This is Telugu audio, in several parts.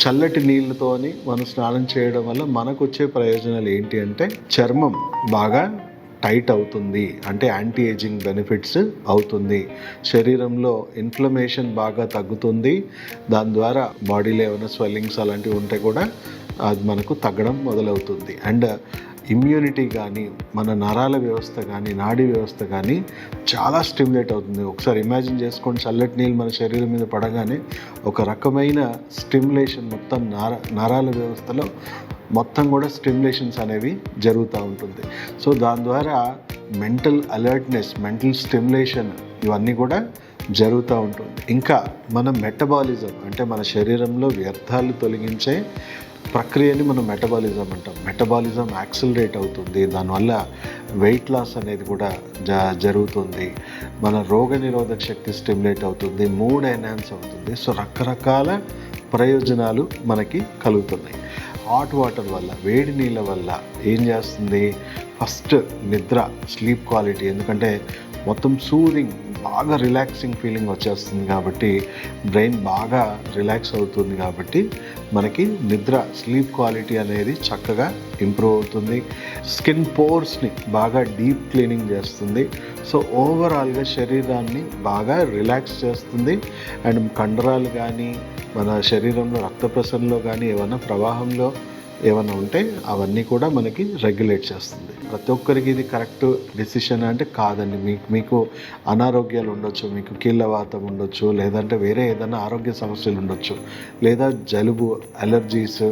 చల్లటి నీళ్ళతోని మనం స్నానం చేయడం వల్ల మనకు వచ్చే ప్రయోజనాలు ఏంటి అంటే చర్మం బాగా టైట్ అవుతుంది, అంటే యాంటీ ఏజింగ్ బెనిఫిట్స్ అవుతుంది, శరీరంలో ఇన్ఫ్లమేషన్ బాగా తగ్గుతుంది, దాని ద్వారా బాడీలో ఏమైనా స్వెల్లింగ్స్ అలాంటివి ఉంటే కూడా అది మనకు తగ్గడం మొదలవుతుంది. అండ్ ఇమ్యూనిటీ కానీ, మన నరాల వ్యవస్థ కానీ, నాడీ వ్యవస్థ కానీ చాలా స్టిమ్యులేట్ అవుతుంది. ఒకసారి ఇమాజిన్ చేసుకోండి, చల్లటి నీళ్ళు మన శరీరం మీద పడగానే ఒక రకమైన స్టిమ్యులేషన్ మొత్తం నరాల వ్యవస్థలో మొత్తం కూడా స్టిమ్యులేషన్స్ అనేవి జరుగుతూ ఉంటుంది. సో దాని ద్వారా మెంటల్ అలర్ట్నెస్, మెంటల్ స్టిమ్యులేషన్ ఇవన్నీ కూడా జరుగుతూ ఉంటుంది. ఇంకా మన మెటబాలిజం, అంటే మన శరీరంలో వ్యర్థాలు తొలగించే ప్రక్రియని మనం మెటబాలిజం అంటాం. మెటబాలిజం యాక్సిలరేట్ అవుతుంది, దానివల్ల వెయిట్ లాస్ అనేది కూడా జరుగుతుంది, మన రోగనిరోధక శక్తి స్టిమ్యులేట్ అవుతుంది, మూడ్ ఎన్హాన్స్ అవుతుంది. సో రకరకాల ప్రయోజనాలు మనకి కలుగుతున్నాయి. హాట్ వాటర్ వల్ల, వేడి నీళ్ళ వల్ల ఏం చేస్తుంది, ఫస్ట్ నిద్ర, స్లీప్ క్వాలిటీ, ఎందుకంటే మొత్తం సూదింగ్, బాగా రిలాక్సింగ్ ఫీలింగ్ వచ్చేస్తుంది కాబట్టి బ్రెయిన్ బాగా రిలాక్స్ అవుతుంది కాబట్టి మనకి నిద్ర, స్లీప్ క్వాలిటీ అనేది చక్కగా ఇంప్రూవ్ అవుతుంది. స్కిన్ పోర్స్ని బాగా డీప్ క్లీనింగ్ చేస్తుంది. సో ఓవరాల్గా శరీరాన్ని బాగా రిలాక్స్ చేస్తుంది. అండ్ కండరాలు కానీ, మన శరీరంలో రక్త ప్రసరణలో కానీ ఏమైనా ప్రవాహంలో ఏమైనా ఉంటే అవన్నీ కూడా మనకి రెగ్యులేట్ చేస్తుంది. ప్రతి ఒక్కరికి ఇది కరెక్ట్ డెసిషన్ అంటే కాదండి. మీకు అనారోగ్యాలు ఉండొచ్చు, మీకు కీళ్ళవాతం ఉండొచ్చు, లేదంటే వేరే ఏదైనా ఆరోగ్య సమస్యలు ఉండొచ్చు, లేదా జలుబు, అలర్జీస్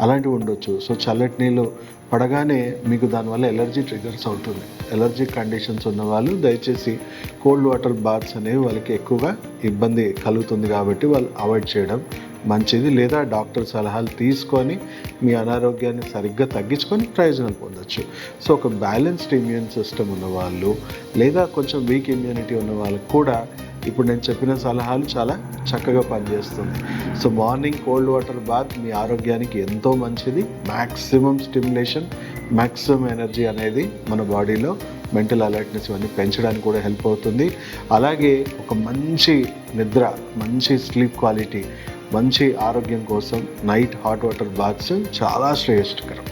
అలాంటివి ఉండొచ్చు. సో చల్లటి నీళ్ళు పడగానే మీకు దానివల్ల ఎలర్జీ ట్రిగర్స్ అవుతుంది. ఎలర్జీ కండిషన్స్ ఉన్న వాళ్ళు దయచేసి కోల్డ్ వాటర్ బాత్స్ అనేవి వాళ్ళకి ఎక్కువగా ఇబ్బంది కలుగుతుంది కాబట్టి వాళ్ళు అవాయిడ్ చేయడం మంచిది. లేదా డాక్టర్ సలహాలు తీసుకొని మీ అనారోగ్యాన్ని సరిగ్గా తగ్గించుకొని ప్రయోజనం పొందొచ్చు. సో ఒక బ్యాలెన్స్డ్ ఇమ్యూన్ సిస్టమ్ ఉన్నవాళ్ళు, లేదా కొంచెం వీక్ ఇమ్యూనిటీ ఉన్న వాళ్ళకు కూడా ఇప్పుడు నేను చెప్పిన సలహాలు చాలా చక్కగా పనిచేస్తుంది. So morning cold water bath మీ ఆరోగ్యానికి ఎంతో మంచిది. మ్యాక్సిమం స్టిమ్యులేషన్, మ్యాక్సిమం ఎనర్జీ అనేది మన బాడీలో మెంటల్ అలర్ట్నెస్ ఇవన్నీ పెంచడానికి కూడా హెల్ప్ అవుతుంది. అలాగే ఒక మంచి నిద్ర, మంచి స్లీప్ క్వాలిటీ, మంచి ఆరోగ్యం కోసం నైట్ హాట్ వాటర్ బాత్స్ చాలా శ్రేయస్కరం.